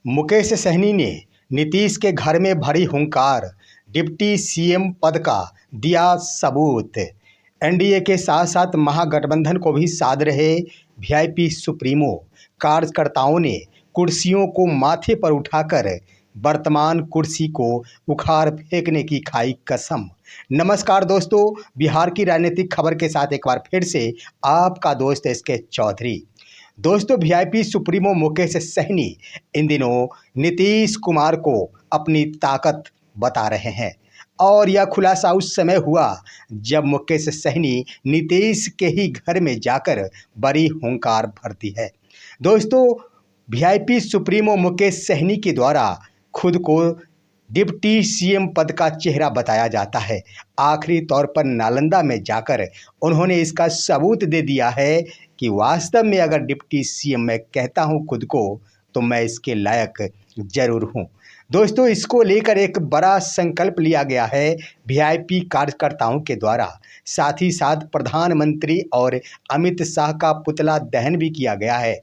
मुकेश सहनी ने नीतीश के घर में भरी हुंकार, डिप्टी सीएम पद का दिया सबूत। एनडीए के साथ साथ महागठबंधन को भी साध रहे वीआईपी सुप्रीमो कार्यकर्ताओं ने कुर्सियों को माथे पर उठाकर वर्तमान कुर्सी को उखाड़ फेंकने की खाई कसम। नमस्कार दोस्तों, बिहार की राजनीतिक खबर के साथ एक बार फिर से आपका दोस्त एसके चौधरी। दोस्तों, वीआईपी सुप्रीमो मुकेश सहनी इन दिनों नीतीश कुमार को अपनी ताकत बता रहे हैं और यह खुलासा उस समय हुआ जब मुकेश सहनी नीतीश के ही घर में जाकर बड़ी हुंकार भरती है। दोस्तों, वीआईपी सुप्रीमो मुकेश सहनी के द्वारा खुद को डिप्टी सीएम पद का चेहरा बताया जाता है। आखिरी तौर पर नालंदा में जाकर उन्होंने इसका सबूत दे दिया है कि वास्तव में अगर डिप्टी सीएम मैं कहता हूं खुद को, तो मैं इसके लायक जरूर हूं। दोस्तों, इसको लेकर एक बड़ा संकल्प लिया गया है वीआईपी कार्यकर्ताओं के द्वारा। साथ ही साथ प्रधानमंत्री और अमित शाह का पुतला दहन भी किया गया है।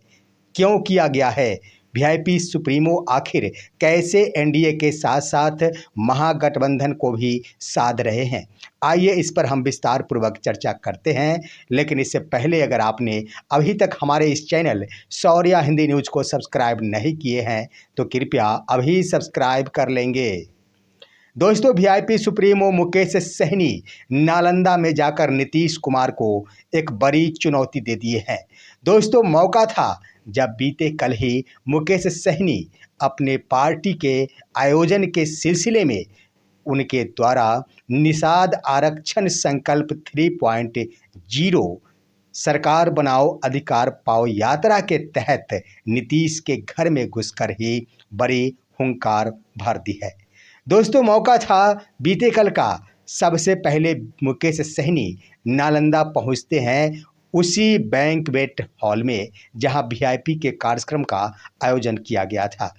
क्यों किया गया है? वीआईपी सुप्रीमो आखिर कैसे एनडीए के साथ साथ महागठबंधन को भी साध रहे हैं? आइए इस पर हम विस्तार पूर्वक चर्चा करते हैं। लेकिन इससे पहले अगर आपने अभी तक हमारे इस चैनल शौर्या हिंदी न्यूज़ को सब्सक्राइब नहीं किए हैं तो कृपया अभी सब्सक्राइब कर लेंगे। दोस्तों, वीआईपी सुप्रीमो मुकेश सहनी नालंदा में जाकर नीतीश कुमार को एक बड़ी चुनौती दे दिए हैं। दोस्तों, मौका था जब बीते कल ही मुकेश सहनी अपने पार्टी के आयोजन के सिलसिले में उनके द्वारा निषाद आरक्षण संकल्प 3.0 सरकार बनाओ अधिकार पाओ यात्रा के तहत नीतीश के घर में घुसकर ही बड़ी हुंकार भर दी है। दोस्तों, मौका था बीते कल का। सबसे पहले मुकेश सहनी नालंदा पहुंचते हैं उसी बैंक्वेट हॉल में जहां वीआईपी के कार्यक्रम का आयोजन किया गया था।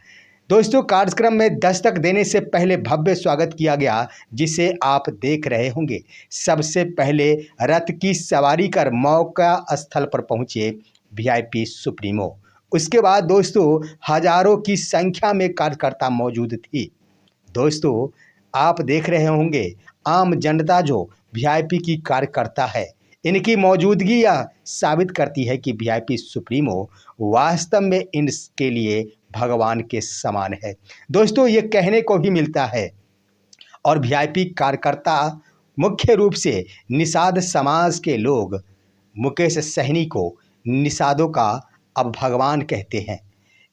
दोस्तों, कार्यक्रम में दस्तक देने से पहले भव्य स्वागत किया गया, जिसे आप देख रहे होंगे। सबसे पहले रथ की सवारी कर मौका स्थल पर पहुंचे वीआईपी सुप्रीमो। उसके बाद दोस्तों, हजारों की संख्या में कार्यकर्ता मौजूद थी। दोस्तों, आप देख रहे होंगे आम जनता जो वीआईपी की कार्यकर्ता है, इनकी मौजूदगी यह साबित करती है कि वीआईपी सुप्रीमो वास्तव में इनके लिए भगवान के समान है। दोस्तों, ये कहने को भी मिलता है और वीआईपी कार्यकर्ता मुख्य रूप से निषाद समाज के लोग मुकेश सहनी को निषादों का अब भगवान कहते हैं,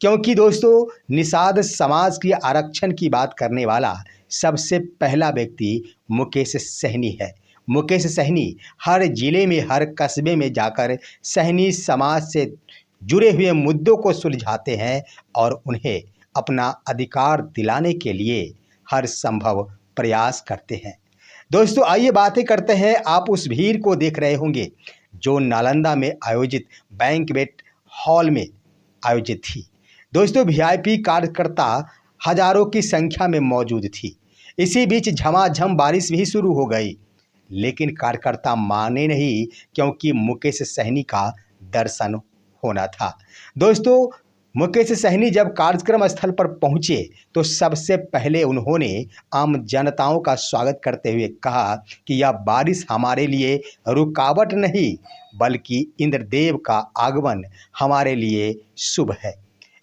क्योंकि दोस्तों, निषाद समाज की आरक्षण की बात करने वाला सबसे पहला व्यक्ति मुकेश सहनी है। मुकेश सहनी हर जिले में, हर कस्बे में जाकर सहनी समाज से जुड़े हुए मुद्दों को सुलझाते हैं और उन्हें अपना अधिकार दिलाने के लिए हर संभव प्रयास करते हैं। दोस्तों, आइए बातें करते हैं। आप उस भीड़ को देख रहे होंगे जो नालंदा में आयोजित बैंक्वेट हॉल में आयोजित थी। दोस्तों, वीआईपी कार्यकर्ता हजारों की संख्या में मौजूद थी। इसी बीच झमाझम बारिश भी शुरू हो गई, लेकिन कार्यकर्ता माने नहीं, क्योंकि मुकेश सहनी का दर्शन होना था। दोस्तों, मुकेश सहनी जब कार्यक्रम स्थल पर पहुंचे तो सबसे पहले उन्होंने आम जनताओं का स्वागत करते हुए कहा कि यह बारिश हमारे लिए रुकावट नहीं, बल्कि इंद्रदेव का आगमन हमारे लिए शुभ है।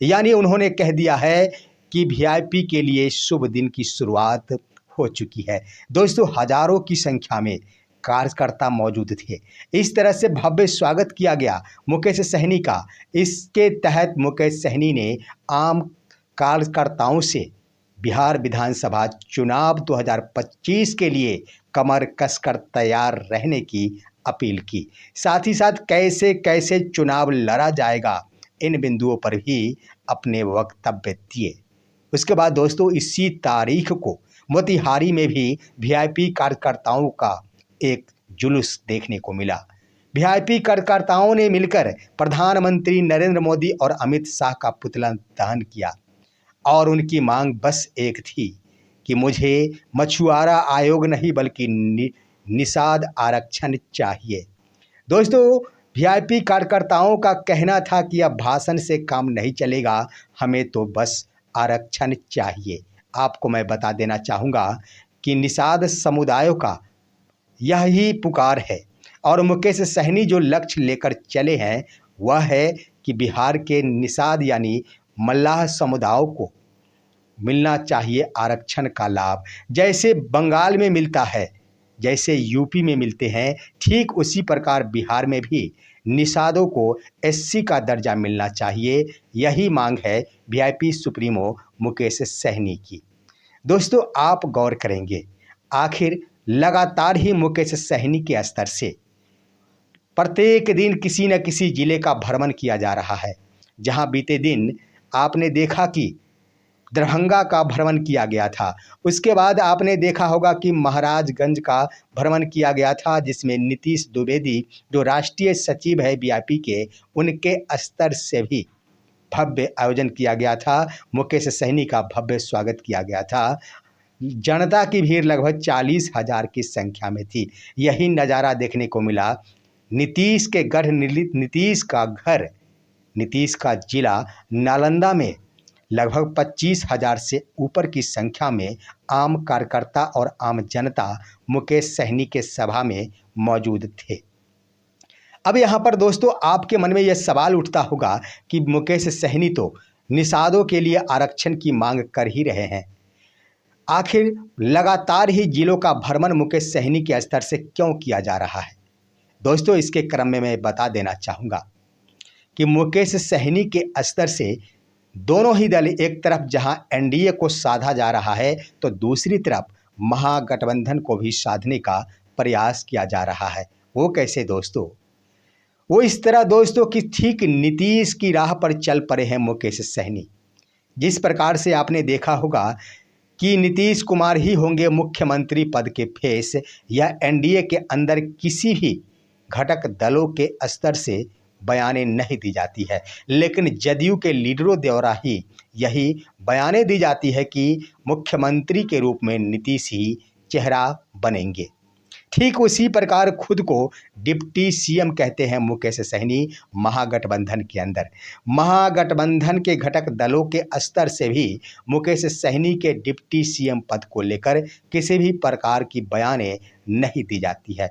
यानी उन्होंने कह दिया है कि वीआईपी के लिए शुभ दिन की शुरुआत हो चुकी है। दोस्तों, हजारों की संख्या में कार्यकर्ता मौजूद थे। इस तरह से भव्य स्वागत किया गया मुकेश सहनी का। इसके तहत मुकेश सहनी ने आम कार्यकर्ताओं से बिहार विधानसभा चुनाव 2025 के लिए कमर कसकर तैयार रहने की अपील की। साथ ही साथ कैसे कैसे चुनाव लड़ा जाएगा, इन बिंदुओं पर भी अपने वक्तव्य दिए। उसके बाद दोस्तों, इसी तारीख को मोतिहारी में भी वीआईपी कार्यकर्ताओं का एक जुलूस देखने को मिला। वीआईपी कार्यकर्ताओं ने मिलकर प्रधानमंत्री नरेंद्र मोदी और अमित शाह का पुतला दहन किया और उनकी मांग बस एक थी कि मुझे मछुआरा आयोग नहीं बल्कि निषाद आरक्षण चाहिए। दोस्तों, वीआईपी कार्यकर्ताओं का कहना था कि अब भाषण से काम नहीं चलेगा, हमें तो बस आरक्षण चाहिए। आपको मैं बता देना चाहूँगा कि निषाद समुदायों का यही पुकार है और मुकेश सहनी जो लक्ष्य लेकर चले हैं वह है कि बिहार के निषाद यानी मल्लाह समुदायों को मिलना चाहिए आरक्षण का लाभ। जैसे बंगाल में मिलता है, जैसे यूपी में मिलते हैं, ठीक उसी प्रकार बिहार में भी निषादों को एससी का दर्जा मिलना चाहिए। यही मांग है वीआईपी सुप्रीमो मुकेश सहनी की। दोस्तों, आप गौर करेंगे, आखिर लगातार ही मुकेश सहनी के स्तर से प्रत्येक दिन किसी न किसी जिले का भ्रमण किया जा रहा है। जहां बीते दिन आपने देखा कि दरभंगा का भ्रमण किया गया था, उसके बाद आपने देखा होगा कि महाराजगंज का भ्रमण किया गया था, जिसमें नीतीश द्विवेदी जो राष्ट्रीय सचिव है वीआईपी के, उनके स्तर से भी भव्य आयोजन किया गया था। मुकेश सहनी का भव्य स्वागत किया गया था। जनता की भीड़ लगभग 40,000 की संख्या में थी। यही नज़ारा देखने को मिला। नीतीश के गढ़ नीतीश का घर, नीतीश का जिला नालंदा में लगभग 25,000 से ऊपर की संख्या में आम कार्यकर्ता और आम जनता मुकेश सहनी के सभा में मौजूद थे। अब यहाँ पर दोस्तों आपके मन में यह सवाल उठता होगा कि मुकेश सहनी तो निषादों के लिए आरक्षण की मांग कर ही रहे हैं, आखिर लगातार ही जिलों का भ्रमण मुकेश सहनी के स्तर से क्यों किया जा रहा है। दोस्तों, इसके क्रम में मैं बता देना चाहूँगा कि मुकेश सहनी के स्तर से दोनों ही दल, एक तरफ जहां एनडीए को साधा जा रहा है तो दूसरी तरफ महागठबंधन को भी साधने का प्रयास किया जा रहा है। वो कैसे दोस्तों? वो इस तरह दोस्तों कि ठीक नीतीश की राह पर चल पड़े हैं मुकेश सहनी। जिस प्रकार से आपने देखा होगा कि नीतीश कुमार ही होंगे मुख्यमंत्री पद के फेस, या एनडीए के अंदर किसी भी घटक दलों के स्तर से बयानें नहीं दी जाती है, लेकिन जदयू के लीडरों द्वारा ही यही बयानें दी जाती है कि मुख्यमंत्री के रूप में नीतीश ही चेहरा बनेंगे। ठीक उसी प्रकार खुद को डिप्टी सीएम कहते हैं मुकेश सहनी महागठबंधन के अंदर। महागठबंधन के घटक दलों के स्तर से भी मुकेश सहनी के डिप्टी सीएम पद को लेकर किसी भी प्रकार की बयानें नहीं दी जाती है।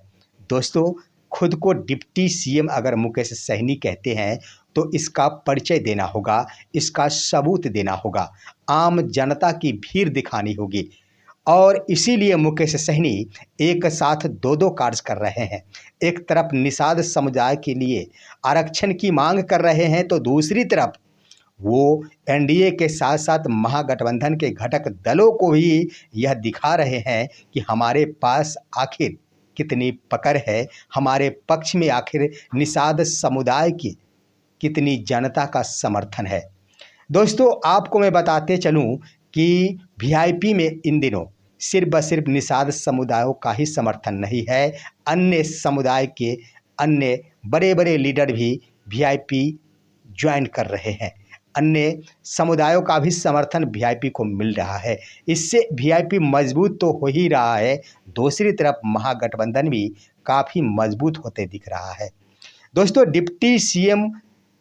दोस्तों, खुद को डिप्टी सीएम अगर मुकेश सहनी कहते हैं तो इसका परिचय देना होगा, इसका सबूत देना होगा, आम जनता की भीड़ दिखानी होगी। और इसीलिए मुकेश सहनी एक साथ दो कार्य कर रहे हैं। एक तरफ निषाद समुदाय के लिए आरक्षण की मांग कर रहे हैं तो दूसरी तरफ वो एनडीए के साथ साथ महागठबंधन के घटक दलों को भी यह दिखा रहे हैं कि हमारे पास आखिर कितनी पकड़ है, हमारे पक्ष में आखिर निषाद समुदाय की कितनी जनता का समर्थन है। दोस्तों, आपको मैं बताते चलूं कि वीआईपी में इन दिनों सिर्फ निषाद समुदायों का ही समर्थन नहीं है, अन्य समुदाय के अन्य बड़े बड़े लीडर भी वीआईपी ज्वाइन कर रहे हैं। अन्य समुदायों का भी समर्थन वीआईपी को मिल रहा है। इससे वीआईपी मजबूत तो हो ही रहा है, दूसरी तरफ महागठबंधन भी काफ़ी मजबूत होते दिख रहा है। दोस्तों, डिप्टी सीएम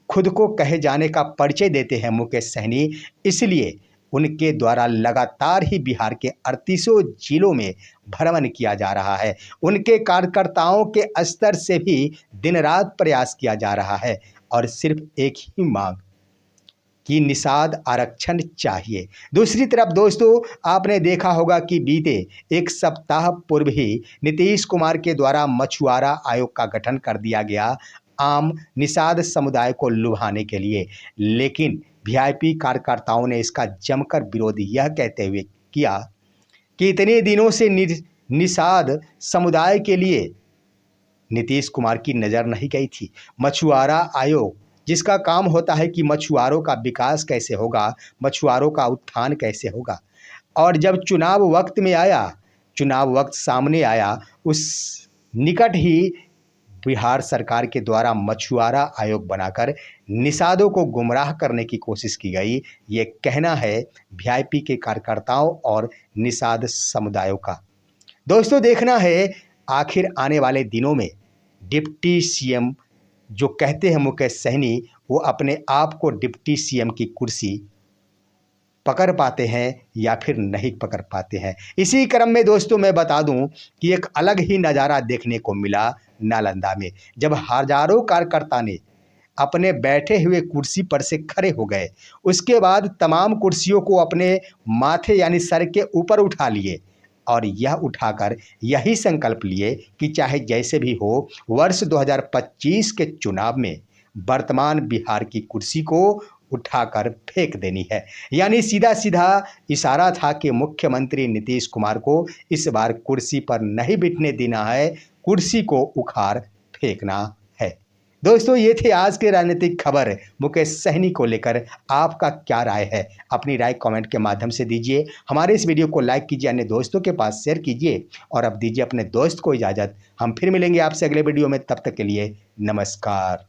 खुद को कहे जाने का परिचय देते हैं मुकेश सहनी, इसलिए उनके द्वारा लगातार ही बिहार के 38 जिलों में भ्रमण किया जा रहा है। उनके कार्यकर्ताओं के स्तर से भी दिन रात प्रयास किया जा रहा है और सिर्फ एक ही मांग कि निषाद आरक्षण चाहिए। दूसरी तरफ दोस्तों, आपने देखा होगा कि बीते एक सप्ताह पूर्व ही नीतीश कुमार के द्वारा मछुआरा आयोग का गठन कर दिया गया आम निषाद समुदाय को लुभाने के लिए, लेकिन वीआईपी कार्यकर्ताओं ने इसका जमकर विरोध यह कहते हुए किया कि इतने दिनों से निषाद समुदाय के लिए नीतीश कुमार की नज़र नहीं गई थी। मछुआरा आयोग जिसका काम होता है कि मछुआरों का विकास कैसे होगा, मछुआरों का उत्थान कैसे होगा, और जब चुनाव वक्त में आया, चुनाव वक्त सामने आया, उस निकट ही बिहार सरकार के द्वारा मछुआरा आयोग बनाकर निषादों को गुमराह करने की कोशिश की गई। ये कहना है वीआईपी के कार्यकर्ताओं और निषाद समुदायों का। दोस्तों, देखना है आखिर आने वाले दिनों में डिप्टी सीएम जो कहते हैं मुकेश सहनी, वो अपने आप को डिप्टी सीएम की कुर्सी पकड़ पाते हैं या फिर नहीं पकड़ पाते हैं। इसी क्रम में दोस्तों मैं बता दूं कि एक अलग ही नज़ारा देखने को मिला नालंदा में, जब हजारों कार्यकर्ता ने अपने बैठे हुए कुर्सी पर से खड़े हो गए। उसके बाद तमाम कुर्सियों को अपने माथे यानी सर के ऊपर उठा लिए और यह उठाकर यही संकल्प लिए कि चाहे जैसे भी हो, वर्ष 2025 के चुनाव में वर्तमान बिहार की कुर्सी को उठाकर फेंक देनी है। यानी सीधा सीधा इशारा था कि मुख्यमंत्री नीतीश कुमार को इस बार कुर्सी पर नहीं बिठने देना है, कुर्सी को उखाड़ फेंकना है। दोस्तों ये थे आज के राजनीतिक खबर मुकेश सहनी को लेकर। आपका क्या राय है? अपनी राय कमेंट के माध्यम से दीजिए। हमारे इस वीडियो को लाइक कीजिए, अन्य दोस्तों के पास शेयर कीजिए और अब दीजिए अपने दोस्त को इजाज़त। हम फिर मिलेंगे आपसे अगले वीडियो में, तब तक के लिए नमस्कार।